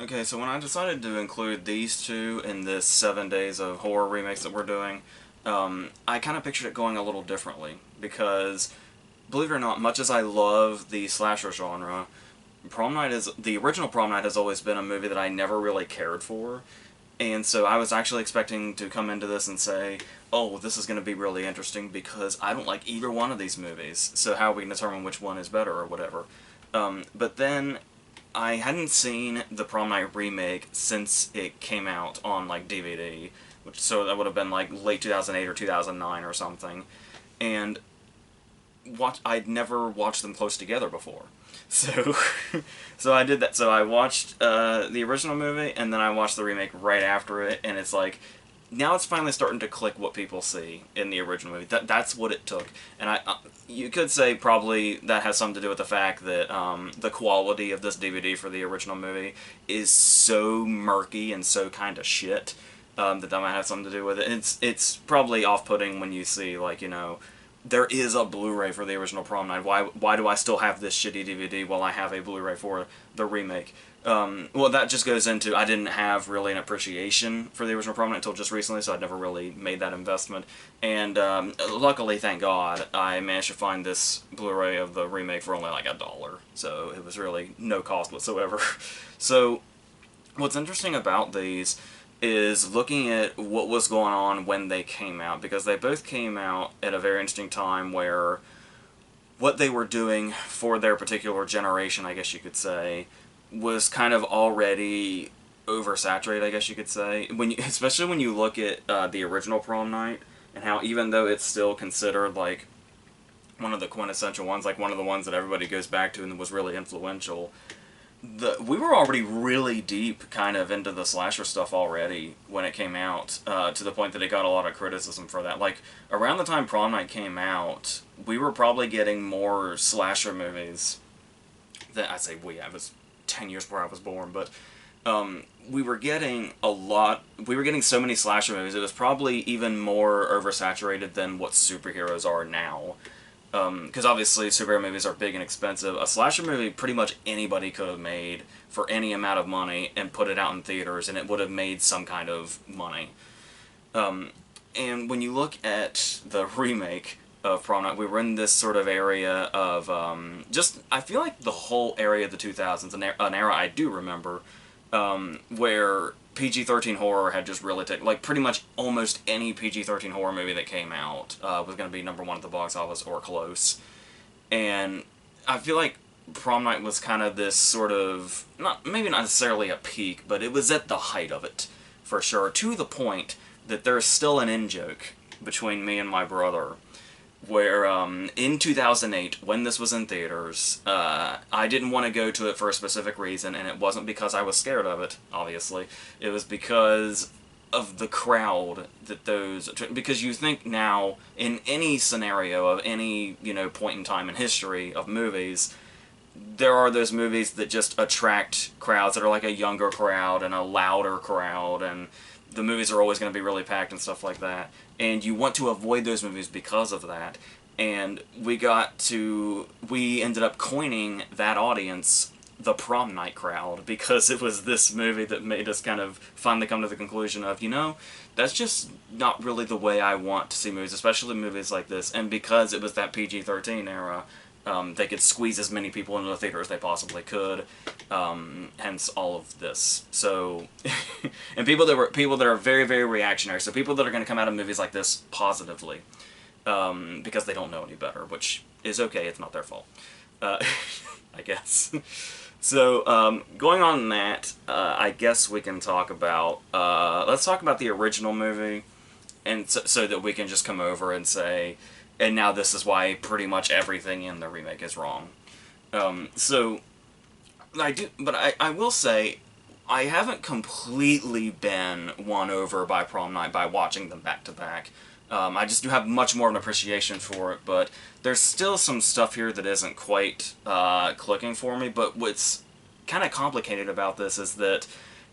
Okay, so when I decided to include these two in this 7 days of horror remakes that we're doing, I kind of pictured it going a little differently because, believe it or not, much as I love the slasher genre, the original Prom Night has always been a movie that I never really cared for, and so I was actually expecting to come into this and say, oh, this is going to be really interesting because I don't like either one of these movies, so how are we going to determine which one is better or whatever? But then I hadn't seen the Prom Night remake since it came out on like DVD, which so that would have been like late 2008 or 2009 or something, and I'd never watched them close together before. So, so I did that. So I watched the original movie, and then I watched the remake right after it, and it's like, now it's finally starting to click what people see in the original movie. That's what it took, and you could say probably that has something to do with the fact that the quality of this DVD for the original movie is so murky and so kind of shit that might have something to do with it. And it's probably off-putting when you see like there is a Blu-ray for the original Prom Night. Why do I still have this shitty DVD while I have a Blu-ray for the remake? Well, that just goes into I didn't have really an appreciation for the original Prom Night until just recently, so I'd never really made that investment. And luckily, thank God, I managed to find this Blu-ray of the remake for only like $1. So it was really no cost whatsoever. So what's interesting about these is looking at what was going on when they came out, because they both came out at a very interesting time where what they were doing for their particular generation, I guess you could say, was kind of already oversaturated, I guess you could say. Especially when you look at the original Prom Night, and how even though it's still considered like one of the quintessential ones, like one of the ones that everybody goes back to and was really influential, we were already really deep kind of into the slasher stuff already when it came out, to the point that it got a lot of criticism for that. Like, around the time Prom Night came out, we were probably getting more slasher movies than, I say I was 10 years before I was born, but we were getting so many slasher movies, it was probably even more oversaturated than what superheroes are now. Because obviously superhero movies are big and expensive. A slasher movie pretty much anybody could have made for any amount of money and put it out in theaters, and it would have made some kind of money. And when you look at the remake of Prom Night, we were in this sort of area of I feel like the whole area of the 2000s, an era I do remember, where PG-13 horror had just really taken, like, pretty much almost any PG-13 horror movie that came out was going to be #1 at the box office or close. And I feel like Prom Night was kind of this sort of, maybe not necessarily a peak, but it was at the height of it, for sure, to the point that there's still an in-joke between me and my brother, where in 2008, when this was in theaters, I didn't want to go to it for a specific reason, and it wasn't because I was scared of it, obviously. It was because of the crowd because you think now, in any scenario of any, point in time in history of movies, there are those movies that just attract crowds that are like a younger crowd and a louder crowd, and the movies are always going to be really packed and stuff like that. And you want to avoid those movies because of that. And we ended up coining that audience the Prom Night crowd, because it was this movie that made us kind of finally come to the conclusion of, that's just not really the way I want to see movies, especially movies like this. And because it was that PG-13 era, they could squeeze as many people into the theater as they possibly could, hence all of this. So, and people that are very, very reactionary, so people that are going to come out of movies like this positively, because they don't know any better, which is okay, it's not their fault, I guess. So, going on that, I guess we can talk about, let's talk about the original movie, and so that we can just come over and say, and now this is why pretty much everything in the remake is wrong. So, I will say, I haven't completely been won over by Prom Night by watching them back to back. I just do have much more of an appreciation for it, but there's still some stuff here that isn't quite clicking for me, but what's kind of complicated about this is that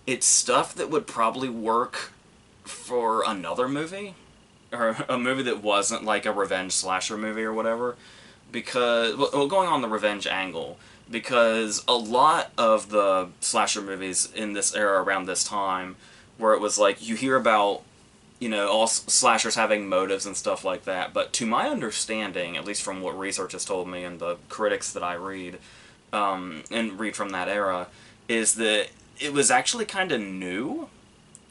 it's stuff that would probably work for another movie, or a movie that wasn't like a revenge slasher movie or whatever, because, well, going on the revenge angle, because a lot of the slasher movies in this era around this time, where it was like you hear about, you know, all slashers having motives and stuff like that, but to my understanding, at least from what research has told me and the critics that I read, and read from that era, is that it was actually kind of new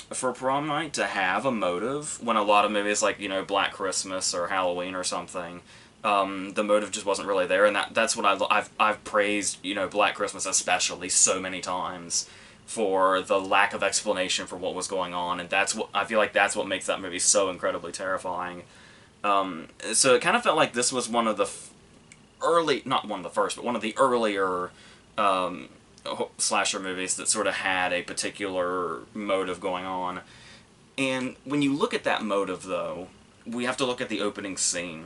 for Prom Night to have a motive when a lot of movies like, you know, Black Christmas or Halloween or something, the motive just wasn't really there, and that's what I've praised, you know, Black Christmas especially so many times for the lack of explanation for what was going on, and that's what I feel like that's what makes that movie so incredibly terrifying. So it kind of felt like this was one of the early, not one of the first, but one of the earlier slasher movies that sort of had a particular motive going on. And when you look at that motive, though, we have to look at the opening scene.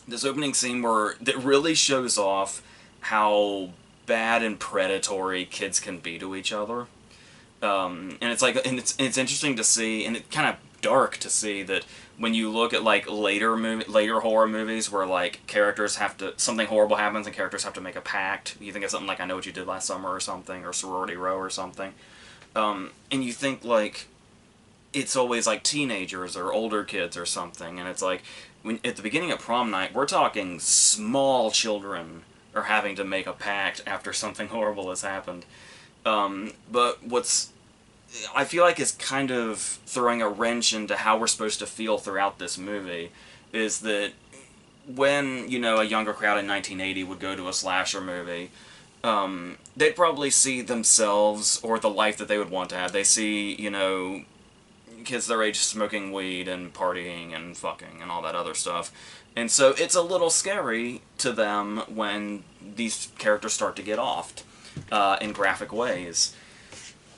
This opening scene that really shows off how bad and predatory kids can be to each other. And it's like, and it's interesting to see, and it's kind of dark to see that when you look at like later horror movies where like characters have to, something horrible happens and characters have to make a pact. You think of something like I Know What You Did Last Summer or something, or Sorority Row or something, and you think like it's always like teenagers or older kids or something, and it's like at the beginning of Prom Night, we're talking small children are having to make a pact after something horrible has happened. But what's I feel like is kind of throwing a wrench into how we're supposed to feel throughout this movie is that when, you know, a younger crowd in 1980 would go to a slasher movie, they'd probably see themselves or the life that they would want to have. They see, you know, kids their age smoking weed and partying and fucking and all that other stuff. And so it's a little scary to them when these characters start to get offed in graphic ways.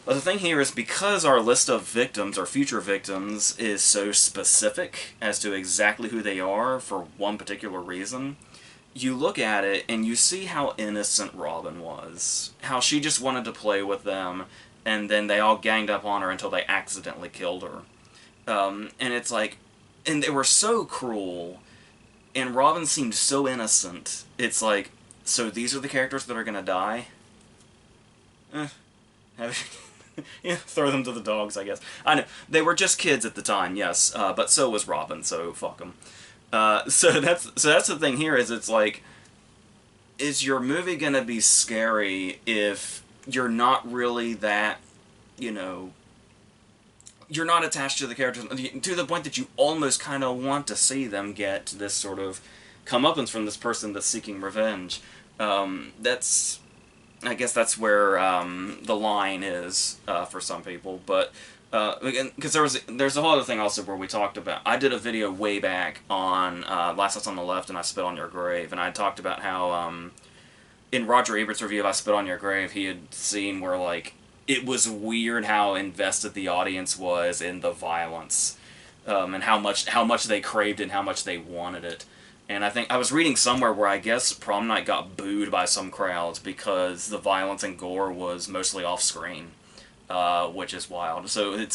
But the thing here is, because our list of victims, or future victims, is so specific as to exactly who they are for one particular reason, you look at it and you see how innocent Robin was. How she just wanted to play with them, and then they all ganged up on her until they accidentally killed her. And it's like, and they were so cruel, and Robin seemed so innocent. It's like, so these are the characters that are gonna die? Yeah, throw them to the dogs, I guess. I know, they were just kids at the time, yes, but so was Robin, so fuck them. So that's the thing here, is it's like, is your movie gonna be scary if you're not really that, you know, you're not attached to the characters to the point that you almost kind of want to see them get this sort of comeuppance from this person that's seeking revenge? I guess that's where the line is for some people, but because there's a whole other thing also where we talked about. I did a video way back on Last House on the Left and I Spit on Your Grave, and I talked about how in Roger Ebert's review of I Spit on Your Grave, he had seen where like it was weird how invested the audience was in the violence, and how much they craved it and how much they wanted it. And I think I was reading somewhere where I guess Prom Night got booed by some crowds because the violence and gore was mostly off screen, which is wild. So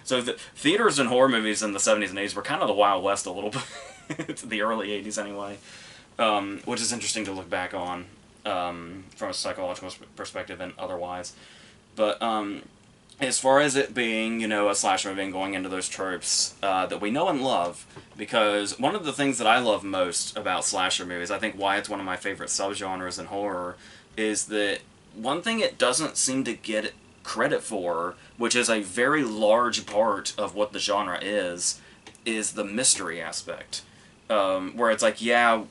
so the theaters and horror movies in the 70s and 80s were kind of the Wild West a little bit, the early 80s anyway, which is interesting to look back on from a psychological perspective and otherwise. But as far as it being, you know, a slasher movie and going into those tropes that we know and love, because one of the things that I love most about slasher movies, I think why it's one of my favorite subgenres in horror, is that one thing it doesn't seem to get credit for, which is a very large part of what the genre is the mystery aspect. Where it's like, yeah,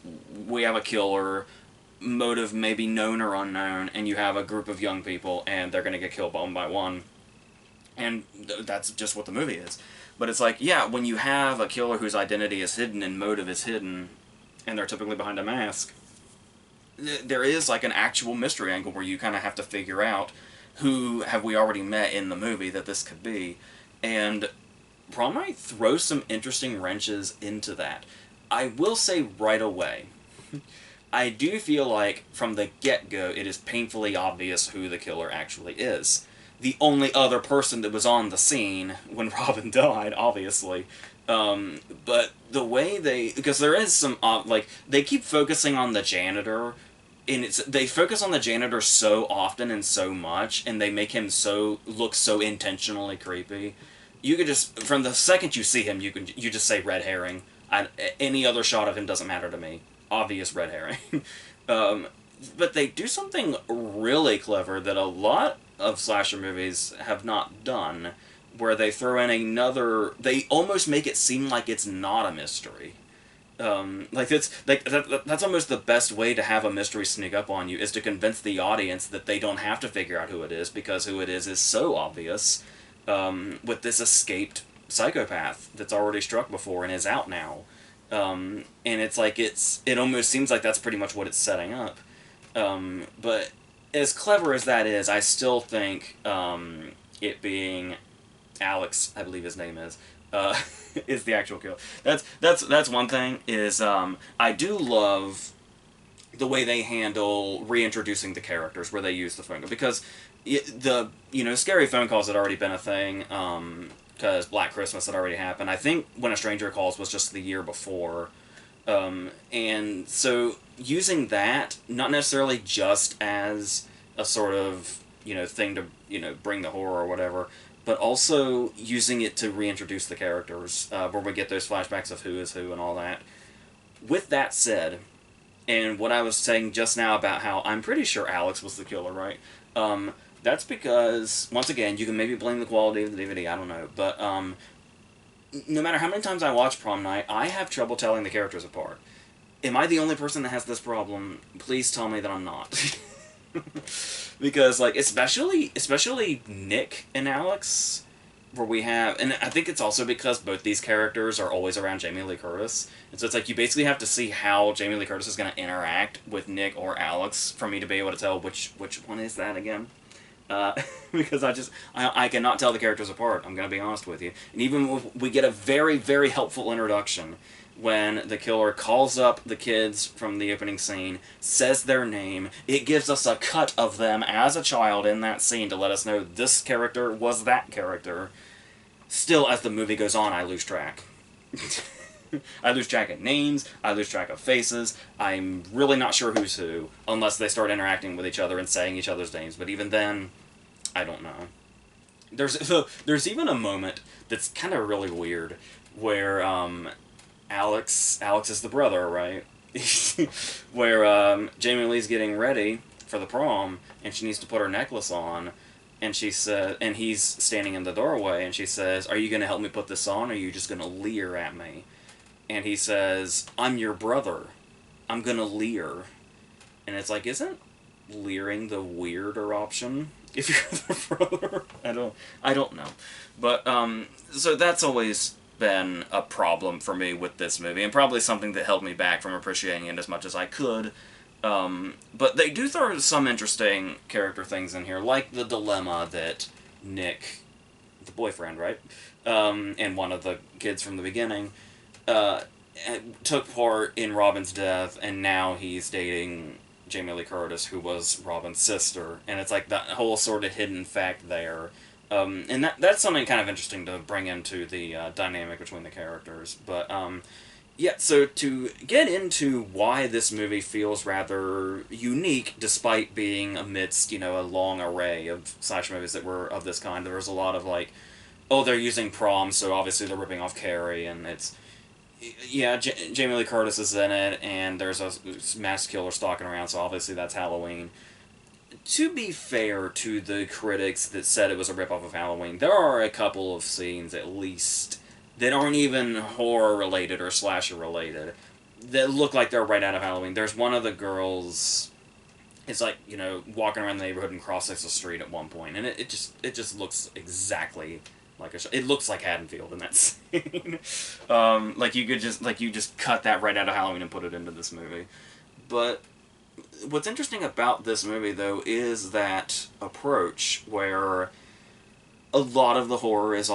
we have a killer, motive may be known or unknown, and you have a group of young people, and they're going to get killed one by one. And that's just what the movie is. But it's like, yeah, when you have a killer whose identity is hidden and motive is hidden, and they're typically behind a mask, there is like an actual mystery angle where you kind of have to figure out who have we already met in the movie that this could be. And Prom Night throws some interesting wrenches into that. I will say right away, I do feel like from the get-go it is painfully obvious who the killer actually is. The only other person that was on the scene when Robin died, obviously. But the way because there is some, like, they keep focusing on the janitor and they focus on the janitor so often and so much, and they make him look so intentionally creepy. You could just, from the second you see him, you just say red herring. Any other shot of him doesn't matter to me. Obvious red herring. But they do something really clever that a lot of slasher movies have not done, where they throw in they almost make it seem like it's not a mystery. That's almost the best way to have a mystery sneak up on you, is to convince the audience that they don't have to figure out who it is, because who it is so obvious, with this escaped psychopath that's already struck before and is out now. And it's like, it almost seems like that's pretty much what it's setting up. But as clever as that is, I still think, it being Alex, I believe his name is the actual killer. That's one thing, is, I do love the way they handle reintroducing the characters, where they use the phone call, because scary phone calls had already been a thing, because Black Christmas had already happened. I think When a Stranger Calls was just the year before. And so using that, not necessarily just as a sort of, thing to, bring the horror or whatever, but also using it to reintroduce the characters, where we get those flashbacks of who is who and all that. With that said, and what I was saying just now about how I'm pretty sure Alex was the killer, right? That's because, once again, you can maybe blame the quality of the DVD, I don't know, but no matter how many times I watch Prom Night, I have trouble telling the characters apart. Am I the only person that has this problem? Please tell me that I'm not. Because, especially Nick and Alex, where we have, and I think it's also because both these characters are always around Jamie Lee Curtis, and so it's like you basically have to see how Jamie Lee Curtis is going to interact with Nick or Alex for me to be able to tell which one is that again. Because I cannot tell the characters apart, I'm going to be honest with you. And even if we get a very, very helpful introduction when the killer calls up the kids from the opening scene, says their name, it gives us a cut of them as a child in that scene to let us know this character was that character. Still, as the movie goes on, I lose track. I lose track of names, I lose track of faces, I'm really not sure who's who, unless they start interacting with each other and saying each other's names, but even then, I don't know. There's even a moment that's kind of really weird, where, Alex is the brother, right? Where, Jamie Lee's getting ready for the prom, and she needs to put her necklace on, and and he's standing in the doorway, and she says, "Are you gonna help me put this on, or are you just gonna leer at me?" And he says, "I'm your brother. I'm gonna leer." And it's like, isn't leering the weirder option if you're the brother? I don't know. But, so that's always been a problem for me with this movie, and probably something that held me back from appreciating it as much as I could. But they do throw some interesting character things in here, like the dilemma that Nick, the boyfriend, right? And one of the kids from the beginning, took part in Robin's death, and now he's dating Jamie Lee Curtis, who was Robin's sister, and it's like that whole sort of hidden fact there. And that's something kind of interesting to bring into the dynamic between the characters. But, yeah, so to get into why this movie feels rather unique, despite being amidst, a long array of slasher movies that were of this kind, there was a lot of, like, oh, they're using Prom, so obviously they're ripping off Carrie, and it's... Yeah, Jamie Lee Curtis is in it, and there's a mass killer stalking around, so obviously that's Halloween. To be fair to the critics that said it was a ripoff of Halloween, there are a couple of scenes, at least, that aren't even horror-related or slasher-related, that look like they're right out of Halloween. There's one of the girls, it's like, walking around the neighborhood and crossing the street at one point, and it just looks exactly... it looks like Haddonfield in that scene. You just cut that right out of Halloween and put it into this movie. But what's interesting about this movie, though, is that approach where a lot of the gore is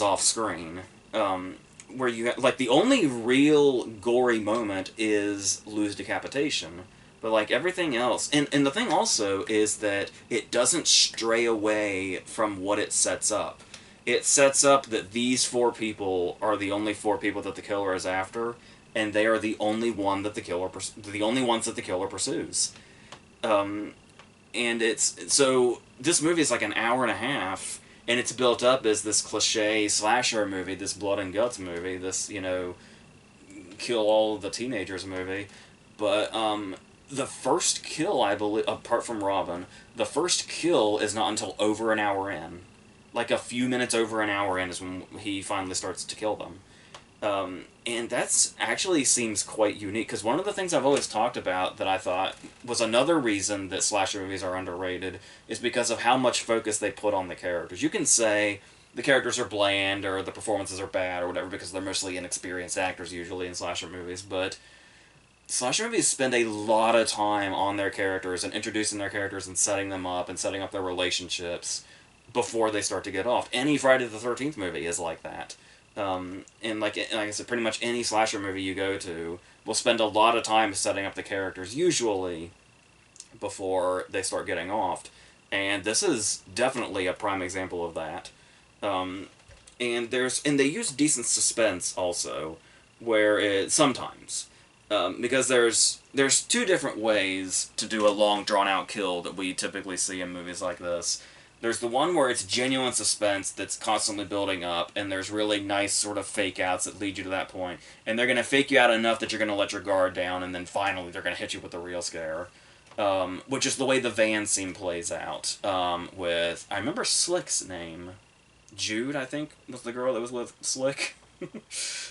off screen. Where you the only real gory moment is Lou's decapitation. But, everything else... And the thing also is that it doesn't stray away from what it sets up. It sets up that these 4 people are the only 4 people that the killer is after, and they are the only one that the only ones that the killer pursues. Um, and it's so this movie is like an hour and a half, and it's built up as this cliche slasher movie, this blood and guts movie, this kill all of the teenagers movie, but the first kill, I believe, apart from Robin, the first kill is not until over an hour in. Like a few minutes over an hour in is when he finally starts to kill them. And that's actually seems quite unique, because one of the things I've always talked about that I thought was another reason that slasher movies are underrated is because of how much focus they put on the characters. You can say the characters are bland or the performances are bad or whatever because they're mostly inexperienced actors usually in slasher movies, but slasher movies spend a lot of time on their characters and introducing their characters and setting them up and setting up their relationships before they start to get off. Any Friday the 13th movie is like that. And like I said, pretty much any slasher movie you go to will spend a lot of time setting up the characters, usually before they start getting off. And this is definitely a prime example of that. And they use decent suspense also, where it sometimes. Because there's two different ways to do a long drawn out kill that we typically see in movies like this. There's the one where it's genuine suspense that's constantly building up, and there's really nice sort of fake outs that lead you to that point. And they're going to fake you out enough that you're going to let your guard down, and then finally they're going to hit you with the real scare. Which is the way the van scene plays out. With, I remember Slick's name. Jude, I think, was the girl that was with Slick.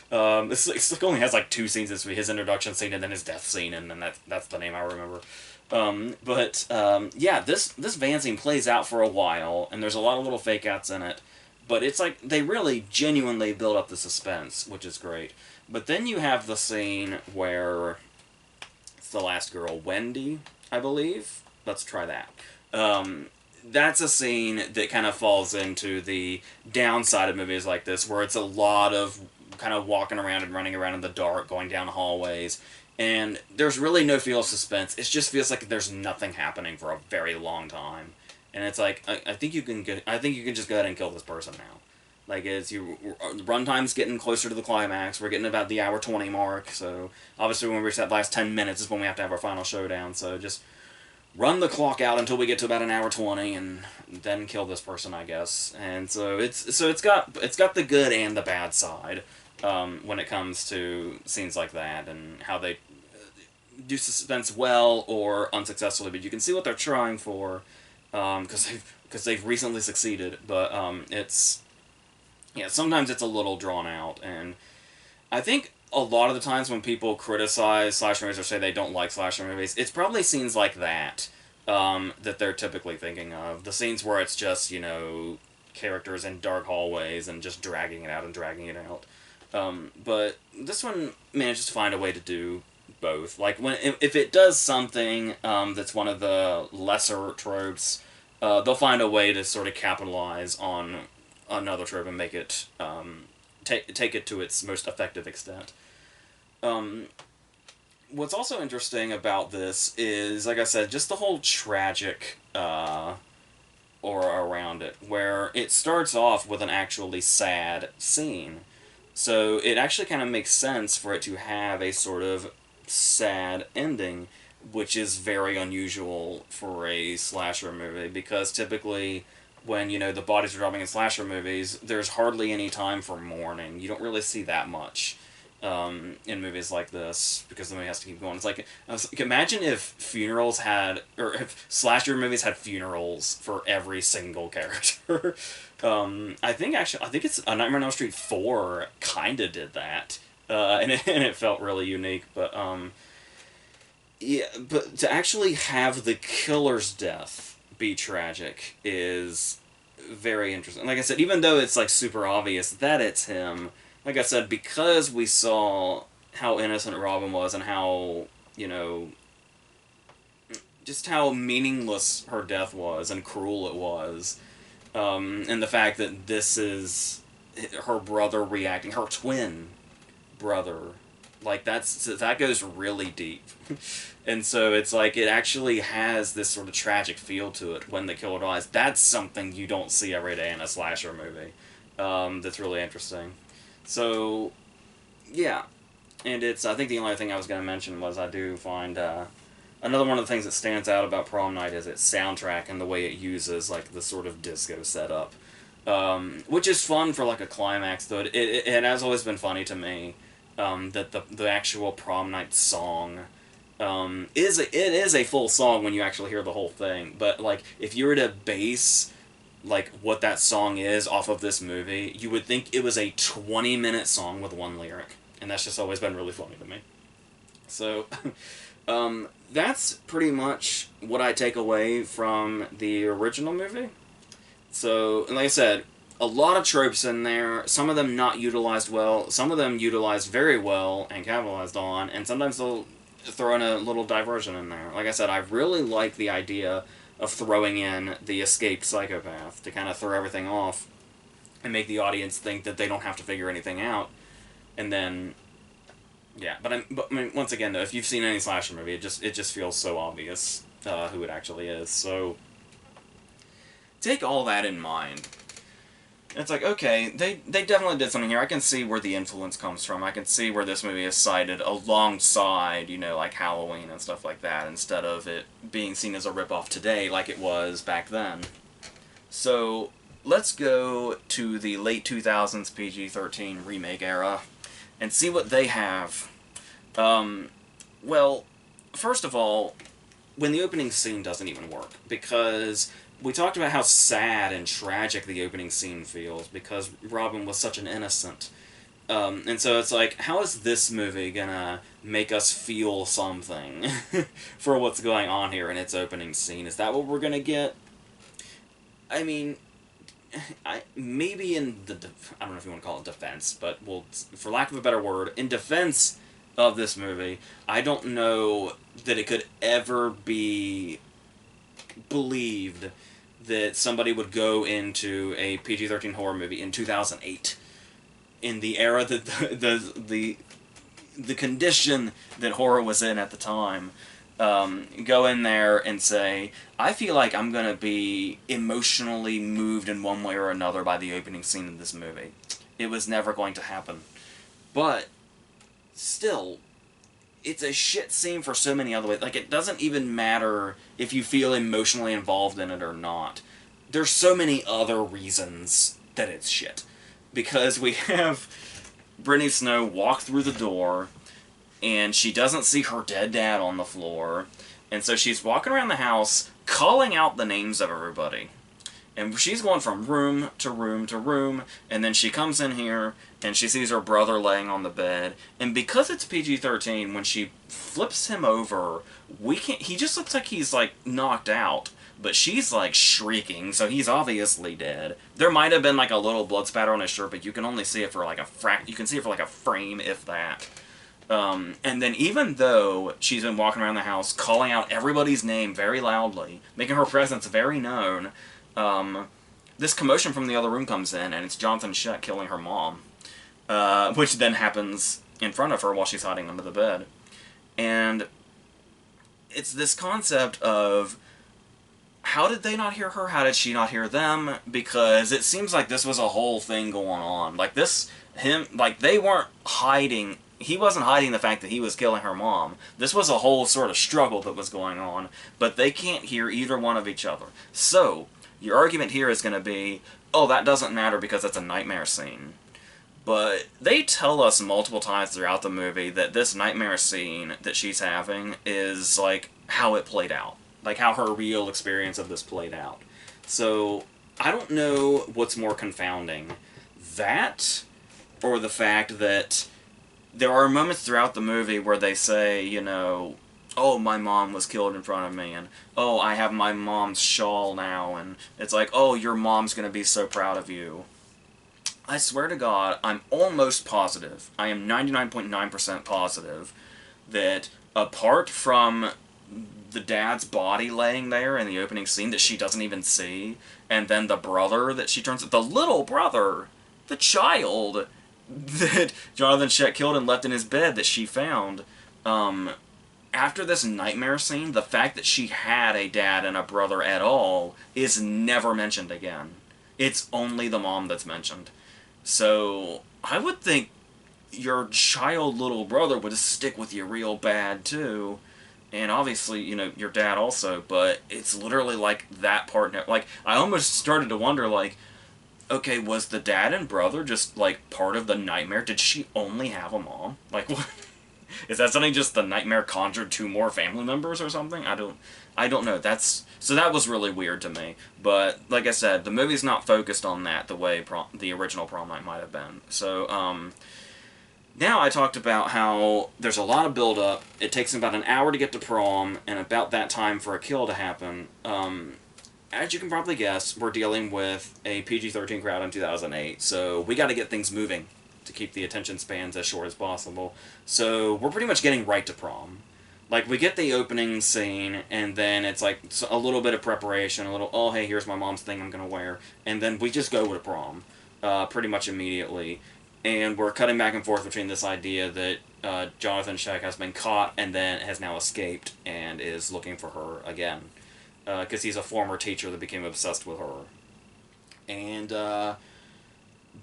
Slick only has like 2 scenes this week, his introduction scene and then his death scene, and then that's the name I remember. Yeah, this van scene plays out for a while, and there's a lot of little fake outs in it, but it's like they really genuinely build up the suspense, which is great. But then you have the scene where it's the last girl, Wendy, I believe. Let's try that. That's a scene that kind of falls into the downside of movies like this, where it's a lot of kind of walking around and running around in the dark, going down hallways, and there's really no feel of suspense. It just feels like there's nothing happening for a very long time, and it's like I think you can just go ahead and kill this person now. Like runtime's getting closer to the climax. We're getting about the hour 20 mark, so obviously when we reach that last 10 minutes is when we have to have our final showdown. So just run the clock out until we get to about an hour 20, and then kill this person, I guess. And so it's got the good and the bad side when it comes to scenes like that and how they do suspense well or unsuccessfully. But you can see what they're trying for because they've recently succeeded. But sometimes it's a little drawn out, and I think a lot of the times when people criticize slasher movies or say they don't like slasher movies, it's probably scenes like that that they're typically thinking of. The scenes where it's just, characters in dark hallways and just dragging it out and dragging it out. But this one manages to find a way to do both. Like, if it does something that's one of the lesser tropes, they'll find a way to sort of capitalize on another trope and make it take it to its most effective extent. What's also interesting about this is, like I said, just the whole tragic aura around it, where it starts off with an actually sad scene. So it actually kind of makes sense for it to have a sort of sad ending, which is very unusual for a slasher movie, because typically when, the bodies are dropping in slasher movies, there's hardly any time for mourning. You don't really see that much in movies like this, because the movie has to keep going. It's like, imagine if funerals had, or if slasher movies had funerals for every single character. I think it's A Nightmare on Elm Street 4 kind of did that, and it felt really unique, but but to actually have the killer's death be tragic is very interesting. Like I said, even though it's like super obvious that it's him, like I said, because we saw how innocent Robin was and how, just how meaningless her death was and cruel it was, and the fact that this is her brother reacting, her twin brother, like that goes really deep. And so it's like it actually has this sort of tragic feel to it when the killer dies. That's something you don't see every day in a slasher movie. That's really interesting. So, yeah. And it's, I think the only thing I was going to mention was I do find, another one of the things that stands out about Prom Night is its soundtrack and the way it uses, like, the sort of disco setup. Which is fun for, like, a climax, though. It has always been funny to me, that the actual Prom Night song, it is a full song when you actually hear the whole thing. But, like, if you were to base, like, what that song is off of this movie, you would think it was a 20-minute song with one lyric. And that's just always been really funny to me. So, that's pretty much what I take away from the original movie. So, like I said, a lot of tropes in there, some of them not utilized well, some of them utilized very well and capitalized on, and sometimes they'll throw in a little diversion in there. Like I said, I really like the idea of throwing in the escaped psychopath to kind of throw everything off and make the audience think that they don't have to figure anything out. And then, yeah, but I mean, once again, though, if you've seen any slasher movie, it just feels so obvious who it actually is. So take all that in mind. It's like, okay, they definitely did something here. I can see where the influence comes from. I can see where this movie is cited alongside, you know, like Halloween and stuff like that, instead of it being seen as a ripoff today like it was back then. So let's go to the late 2000s PG-13 remake era and see what they have. Well, first of all, when the opening scene doesn't even work, because we talked about how sad and tragic the opening scene feels, because Robin was such an innocent. And so it's like, how is this movie gonna make us feel something for what's going on here in its opening scene? Is that what we're gonna get? I mean, maybe in the, I don't know if you want to call it defense, but for lack of a better word, in defense of this movie, I don't know that it could ever be believed that somebody would go into a PG-13 horror movie in 2008, in the era that the condition that horror was in at the time, go in there and say, I feel like I'm going to be emotionally moved in one way or another by the opening scene of this movie. It was never going to happen. But still, it's a shit scene for so many other ways. Like, it doesn't even matter if you feel emotionally involved in it or not. There's so many other reasons that it's shit. Because we have Brittany Snow walk through the door, and she doesn't see her dead dad on the floor, and so she's walking around the house calling out the names of everybody. And she's going from room to room to room, and then she comes in here, and she sees her brother laying on the bed, and because it's PG-13, when she flips him over, he just looks like he's, like, knocked out, but she's, like, shrieking, so he's obviously dead. There might have been, like, a little blood spatter on his shirt, but you can only see it for, like, you can see it for, like, a frame, if that. And then even though she's been walking around the house calling out everybody's name very loudly, making her presence very known, this commotion from the other room comes in, and it's Jonathan Shet killing her mom, which then happens in front of her while she's hiding under the bed. And it's this concept of, how did they not hear her? How did she not hear them? Because it seems like this was a whole thing going on. Like, they weren't hiding. He wasn't hiding the fact that he was killing her mom. This was a whole sort of struggle that was going on, but they can't hear either one of each other. So, your argument here is going to be, oh, that doesn't matter because it's a nightmare scene. But they tell us multiple times throughout the movie that this nightmare scene that she's having is, like, how it played out. Like, how her real experience of this played out. So, I don't know what's more confounding. That, or the fact that there are moments throughout the movie where they say, you know, oh, my mom was killed in front of me, and oh, I have my mom's shawl now, and it's like, oh, your mom's gonna be so proud of you. I swear to God, I'm almost positive, I am 99.9% positive, that apart from the dad's body laying there in the opening scene that she doesn't even see, and then the brother that she turns, the little brother, the child that Jonathan Shet killed and left in his bed that she found, after this nightmare scene, the fact that she had a dad and a brother at all is never mentioned again. It's only the mom that's mentioned. So, I would think your child little brother would stick with you real bad too. And obviously, your dad also, but it's literally like that partner. Like, I almost started to wonder, like, okay, was the dad and brother just, like, part of the nightmare? Did she only have a mom? Like, what? Is that something just the nightmare conjured two more family members or something? I don't know. So that was really weird to me. But, like I said, the movie's not focused on that the way the original Prom Night might have been. So, now I talked about how there's a lot of build-up. It takes about an hour to get to prom, and about that time for a kill to happen. As you can probably guess, we're dealing with a PG-13 crowd in 2008, so we got to get things moving to keep the attention spans as short as possible. So we're pretty much getting right to prom. Like, we get the opening scene, and then it's like a little bit of preparation, a little, oh, hey, here's my mom's thing I'm going to wear, and then we just go to prom pretty much immediately. And we're cutting back and forth between this idea that Jonathan Scheck has been caught and then has now escaped and is looking for her again. Because he's a former teacher that became obsessed with her. And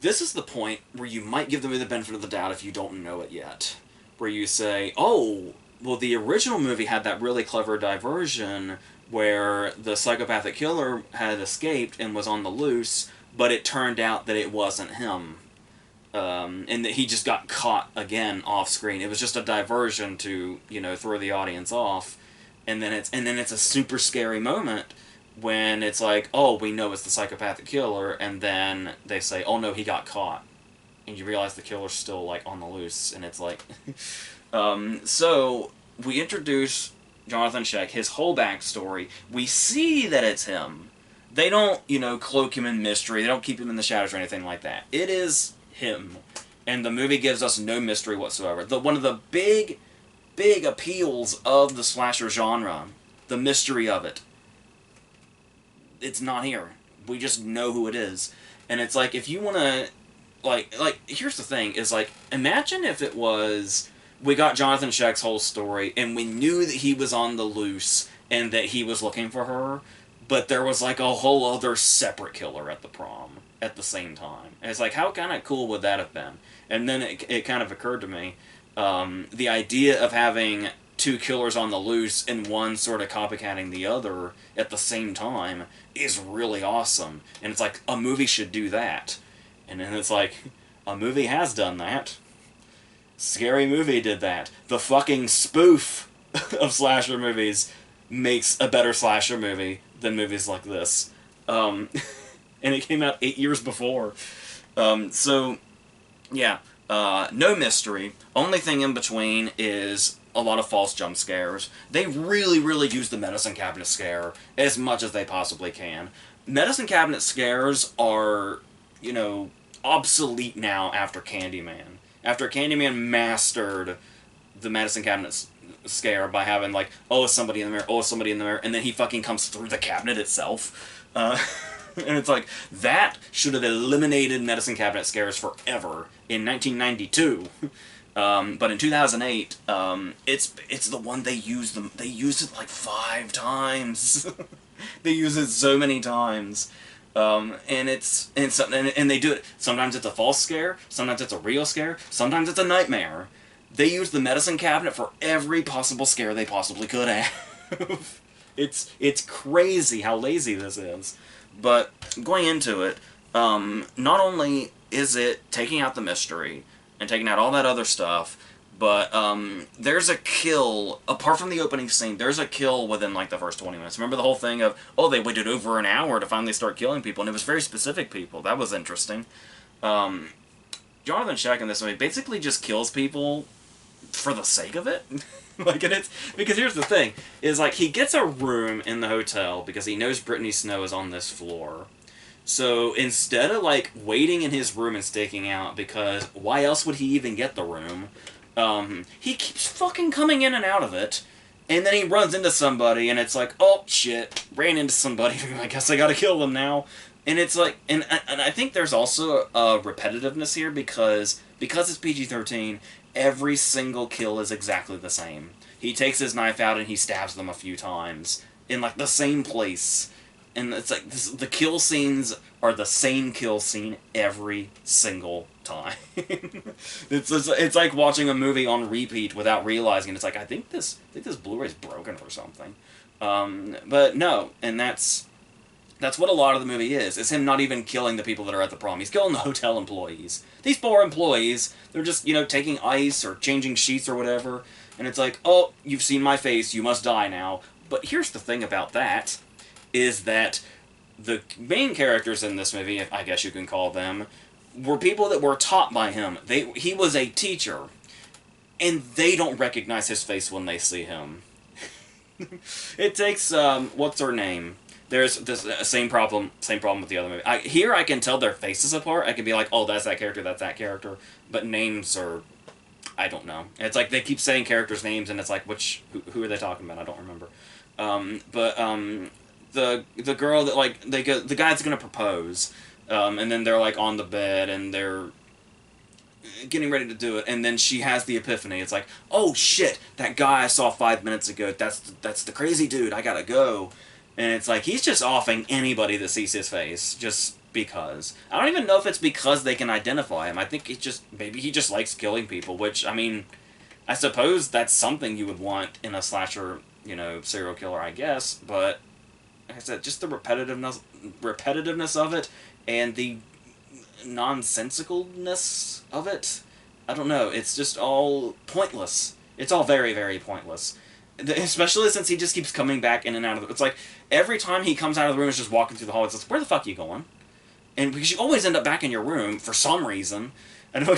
this is the point where you might give them the benefit of the doubt if you don't know it yet. Where you say, oh, well, the original movie had that really clever diversion where the psychopathic killer had escaped and was on the loose, but it turned out that it wasn't him. And that he just got caught again off screen. It was just a diversion to, throw the audience off. And then it's a super scary moment when it's like, oh, we know it's the psychopathic killer, and then they say, oh no, he got caught. And you realize the killer's still, like, on the loose, and it's like... So, we introduce Jonathan Scheck, his whole backstory. We see that it's him. They don't, cloak him in mystery. They don't keep him in the shadows or anything like that. It is him. And the movie gives us no mystery whatsoever. One of the big appeals of the slasher genre, the mystery of it, it's not here. We just know who it is. And it's like, if you want to, like, here's the thing, is like, imagine if it was, we got Jonathan Scheck's whole story, and we knew that he was on the loose, and that he was looking for her, but there was like a whole other separate killer at the prom at the same time. And it's like, how kind of cool would that have been? And then it kind of occurred to me, the idea of having two killers on the loose and one sort of copycatting the other at the same time is really awesome. And it's like, a movie should do that. And then it's like, a movie has done that. Scary Movie did that. The fucking spoof of slasher movies makes a better slasher movie than movies like this. And it came out 8 years before. So, yeah. No mystery. Only thing in between is a lot of false jump scares. They really, really use the medicine cabinet scare as much as they possibly can. Medicine cabinet scares are, obsolete now after Candyman. After Candyman mastered the medicine cabinet scare by having, like, oh, somebody in the mirror, oh, somebody in the mirror, and then he fucking comes through the cabinet itself. And it's like, that should have eliminated medicine cabinet scares forever in 1992. But in 2008, it's the one they used it like 5 times. They use it so many times. And they do it. Sometimes it's a false scare, sometimes it's a real scare, sometimes it's a nightmare. They use the medicine cabinet for every possible scare they possibly could have. It's crazy how lazy this is. But going into it, not only is it taking out the mystery and taking out all that other stuff, but there's a kill, apart from the opening scene, there's a kill within like the first 20 minutes. Remember the whole thing of, oh, they waited over an hour to finally start killing people, and it was very specific people. That was interesting. Jonathan Scheck in this movie basically just kills people for the sake of it. Like, and it's, because here's the thing, is like, he gets a room in the hotel because he knows Brittany Snow is on this floor. So instead of, like, waiting in his room and staking out, because why else would he even get the room, he keeps fucking coming in and out of it, and then he runs into somebody, and it's like, oh, shit, ran into somebody, I guess I gotta kill them now. And it's like, and I think there's also a repetitiveness here, because it's PG-13, every single kill is exactly the same. He takes his knife out and he stabs them a few times in, like, the same place. And it's like, the kill scenes are the same kill scene every single time. It's like watching a movie on repeat without realizing. It's like, I think this Blu-ray's broken or something. But no, and that's what a lot of the movie is. It's him not even killing the people that are at the prom. He's killing the hotel employees. These poor employees, they're just, taking ice or changing sheets or whatever. And it's like, oh, you've seen my face, you must die now. But here's the thing about that, is that the main characters in this movie, I guess you can call them, were people that were taught by him. He was a teacher. And they don't recognize his face when they see him. It takes, what's her name? There's this same problem with the other movie. Here I can tell their faces apart. I can be like, oh, that's that character. But names are, I don't know. It's like they keep saying characters' names, and it's like, who are they talking about? I don't remember. The girl that, like, the guy's gonna propose, and then they're like on the bed and they're getting ready to do it, and then she has the epiphany. It's like, oh shit, that guy I saw 5 minutes ago, that's the crazy dude, I gotta go. And it's like, he's just offing anybody that sees his face, just because. I don't even know if it's because they can identify him. I think maybe he just likes killing people, which, I mean, I suppose that's something you would want in a slasher, serial killer, I guess, but, like I said, just the repetitiveness of it, and the nonsensicalness of it, I don't know, it's just all pointless. It's all very, very pointless. Especially since he just keeps coming back in and out of it. It's like, every time he comes out of the room, he's just walking through the hall. It's like, where the fuck are you going? And because you always end up back in your room, for some reason. And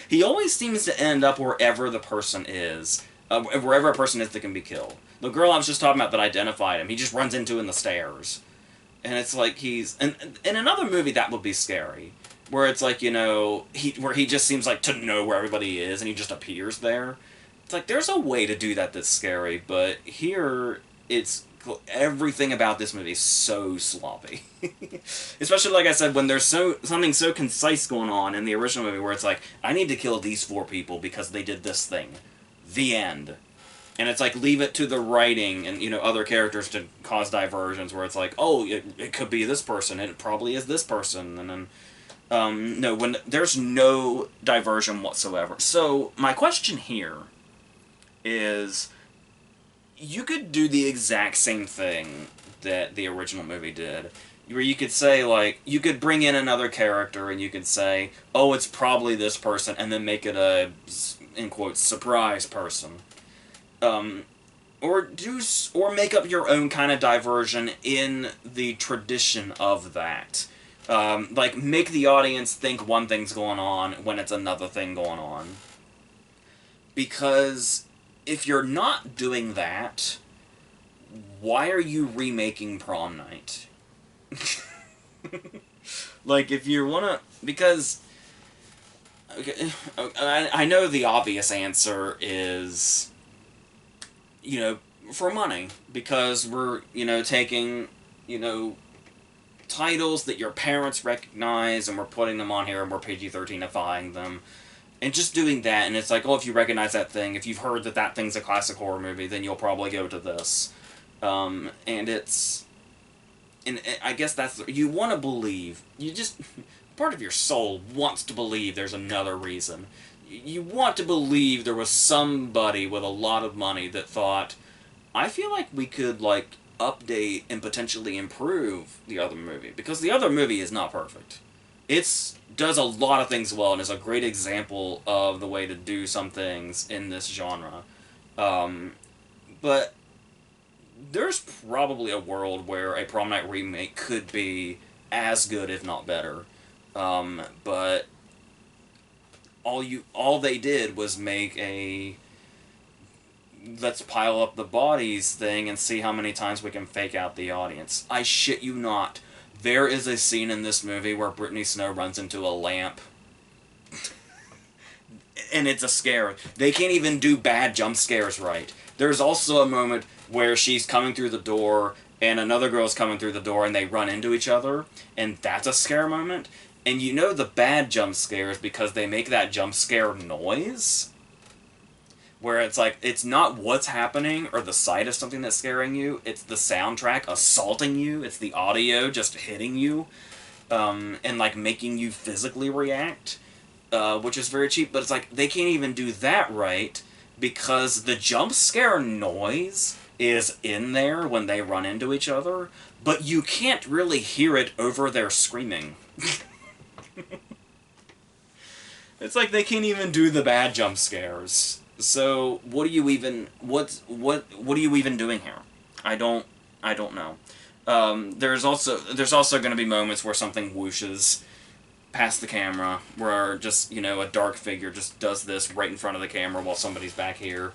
he always seems to end up wherever the person is. Wherever a person is that can be killed. The girl I was just talking about that identified him, he just runs into in the stairs. And it's like he's... And in another movie, that would be scary. Where it's like, where he just seems like to know where everybody is, and he just appears there. It's like, there's a way to do that that's scary, but here, everything about this movie is so sloppy. Especially, like I said, when there's something so concise going on in the original movie, where it's like, I need to kill these 4 people because they did this thing. The end. And it's like, leave it to the writing and, other characters to cause diversions, where it's like, oh, it could be this person, it probably is this person, and then, no, when there's no diversion whatsoever. So, my question here is, you could do the exact same thing that the original movie did, where you could say, like, you could bring in another character and you could say, oh, it's probably this person, and then make it a, in quotes, surprise person. Or make up your own kind of diversion in the tradition of that. Like, make the audience think one thing's going on when it's another thing going on. Because if you're not doing that, why are you remaking Prom Night? Like, if you wanna... Because... Okay, I know the obvious answer is... for money. Because we're, taking, titles that your parents recognize, and we're putting them on here, and we're PG-13ifying them. And just doing that, and it's like, oh, if you recognize that thing, if you've heard that thing's a classic horror movie, then you'll probably go to this. And I guess that's, you want to believe, part of your soul wants to believe there's another reason. You want to believe there was somebody with a lot of money that thought, I feel like we could, like, update and potentially improve the other movie. Because the other movie is not perfect. Does a lot of things well, and is a great example of the way to do some things in this genre. But there's probably a world where a Prom Night remake could be as good, if not better. But all they did was make a let's pile up the bodies thing and see how many times we can fake out the audience. I shit you not. There is a scene in this movie where Brittany Snow runs into a lamp. And it's a scare. They can't even do bad jump scares right. There's also a moment where she's coming through the door and another girl's coming through the door and they run into each other. And that's a scare moment. And the bad jump scares because they make that jump scare noise. Where it's like, it's not what's happening or the sight of something that's scaring you, it's the soundtrack assaulting you, it's the audio just hitting you. and like making you physically react, which is very cheap. But it's like they can't even do that right because the jump scare noise is in there when they run into each other, but you can't really hear it over their screaming. It's like they can't even do the bad jump scares. So what are you even what are you even doing here? I don't know. There's also going to be moments where something whooshes past the camera, where just, you know, a dark figure just does this right in front of the camera while somebody's back here.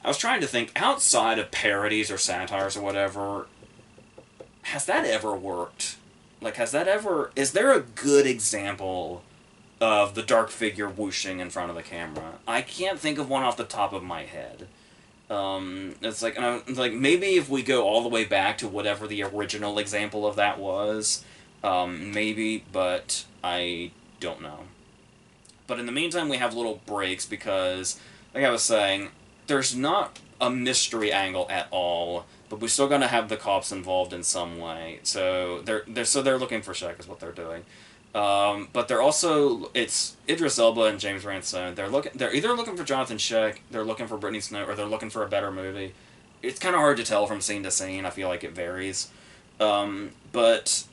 I was trying to think, outside of parodies or satires or whatever, has that ever worked? Like, is there a good example of the dark figure whooshing in front of the camera? I can't think of one off the top of my head. It's like, maybe if we go all the way back to whatever the original example of that was, maybe, but I don't know. But in the meantime, we have little breaks because, like I was saying, there's not a mystery angle at all, but we're still gonna have the cops involved in some way. So they're looking for Shaq is what they're doing. But they're also, it's Idris Elba and James Ransone. They're either looking for Jonathan Schaech, they're looking for Brittany Snow, or they're looking for a better movie. It's kind of hard to tell from scene to scene. I feel like it varies. But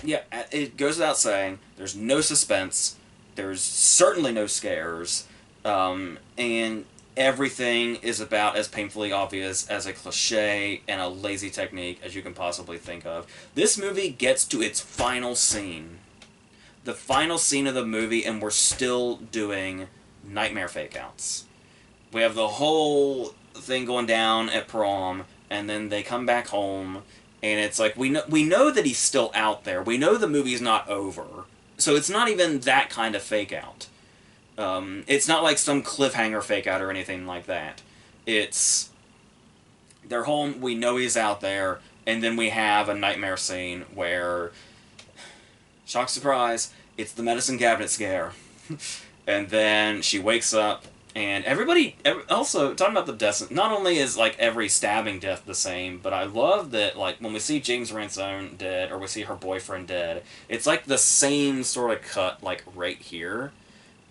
yeah, it goes without saying, there's no suspense. There's certainly no scares. And everything is about as painfully obvious as a cliche and a lazy technique as you can possibly think of. This movie gets to its final scene. The final scene of the movie, and we're still doing nightmare fake-outs. We have the whole thing going down at prom, and then they come back home, and it's like, we know that he's still out there. We know the movie's not over. So it's not even that kind of fake-out. It's not like some cliffhanger fake-out or anything like that. It's, they're home, we know he's out there, and then we have a nightmare scene where, shock surprise, it's the medicine cabinet scare. And then she wakes up, and also, talking about the deaths, not only is, like, every stabbing death the same, but I love that, like, when we see James Ransone dead, or we see her boyfriend dead, it's, like, the same sort of cut, like, right here.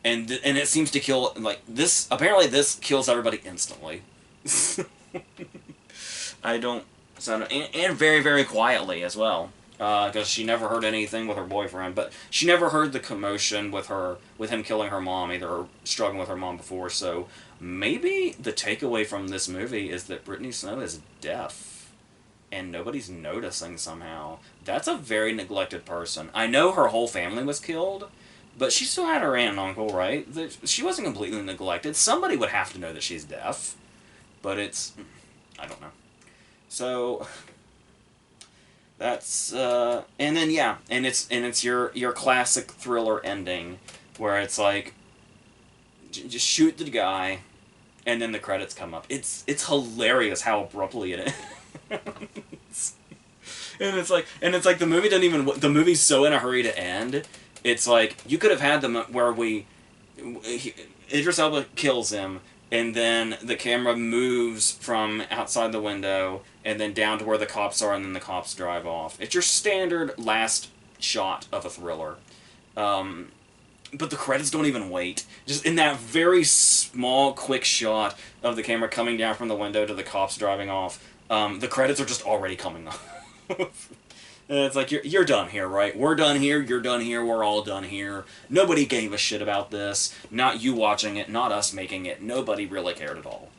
And it seems to kill, like, this, apparently this kills everybody instantly. And very, very quietly as well. Because she never heard anything with her boyfriend, but she never heard the commotion with him killing her mom, either, or struggling with her mom before, so maybe the takeaway from this movie is that Brittany Snow is deaf, and nobody's noticing somehow. That's a very neglected person. I know her whole family was killed, but she still had her aunt and uncle, right? She wasn't completely neglected. Somebody would have to know that she's deaf. But it's, I don't know. So, that's, and then, yeah, and it's your classic thriller ending, where it's like, just shoot the guy, and then the credits come up. It's hilarious how abruptly it is. And it's like the the movie's so in a hurry to end. It's like, you could have had them where Idris Elba kills him, and then the camera moves from outside the window, and then down to where the cops are, and then the cops drive off. It's your standard last shot of a thriller. But the credits don't even wait. Just in that very small, quick shot of the camera coming down from the window to the cops driving off, the credits are just already coming off. And it's like, you're done here, right? We're done here, you're done here, we're all done here. Nobody gave a shit about this. Not you watching it, not us making it. Nobody really cared at all.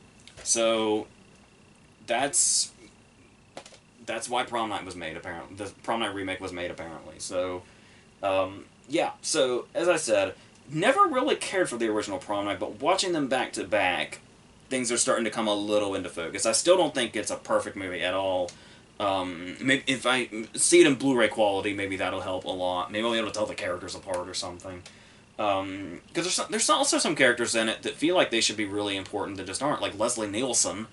So, that's why Prom Night was made, apparently. The Prom Night remake was made, apparently. So, yeah. So, as I said, never really cared for the original Prom Night, but watching them back to back, things are starting to come a little into focus. I still don't think it's a perfect movie at all. Maybe if I see it in Blu-ray quality, maybe that'll help a lot. Maybe I'll be able to tell the characters apart or something. Because there's also some characters in it that feel like they should be really important that just aren't. Like Leslie Nielsen,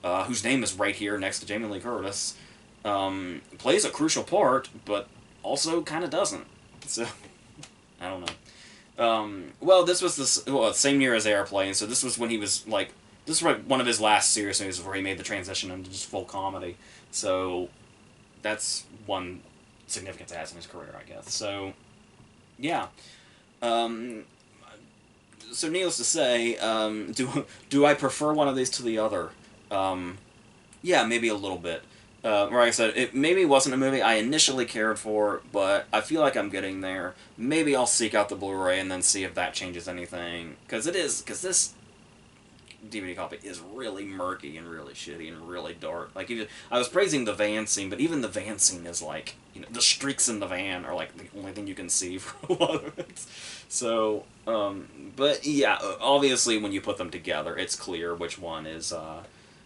whose name is right here next to Jamie Lee Curtis, plays a crucial part, but also kind of doesn't. So, I don't know. Well, this was the same year as Airplane, so this was when he was, like, this was one of his last serious movies before he made the transition into just full comedy. So, that's one significance it has in his career, I guess. So, yeah. Um, so needless to say, do I prefer one of these to the other? Um, yeah, maybe a little bit. Like I said, it maybe wasn't a movie I initially cared for, but I feel like I'm getting there. Maybe I'll seek out the Blu-ray and then see if that changes anything. Because this DVD copy is really murky and really shitty and really dark. Like, even, I was praising the van scene, but even the van scene is like, the streaks in the van are like the only thing you can see for a lot of it. So, but yeah, obviously when you put them together, it's clear which one is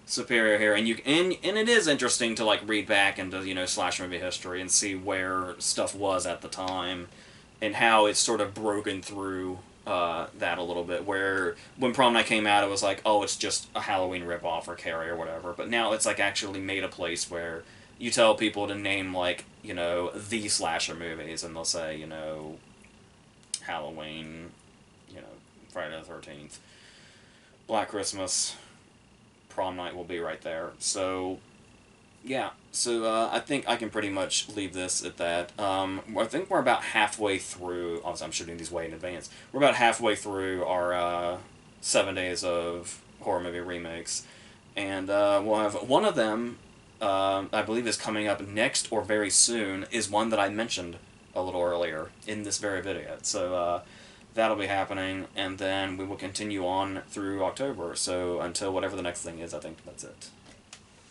superior here, and it is interesting to like read back into slash movie history and see where stuff was at the time, and how it's sort of broken through that a little bit. Where when Prom Night came out, it was like, oh, it's just a Halloween ripoff or Carrie or whatever. But now it's like actually made a place where you tell people to name like the slasher movies, and they'll say Halloween, Friday the 13th, Black Christmas, Prom Night will be right there. So, yeah. So, I think I can pretty much leave this at that. I think we're about halfway through. Obviously, I'm shooting these way in advance. We're about halfway through our 7 days of horror movie remakes. And we'll have one of them, I believe is coming up next or very soon, is one that I mentioned a little earlier in this very video. So, that'll be happening, and then we will continue on through October. So until whatever the next thing is, I think that's it.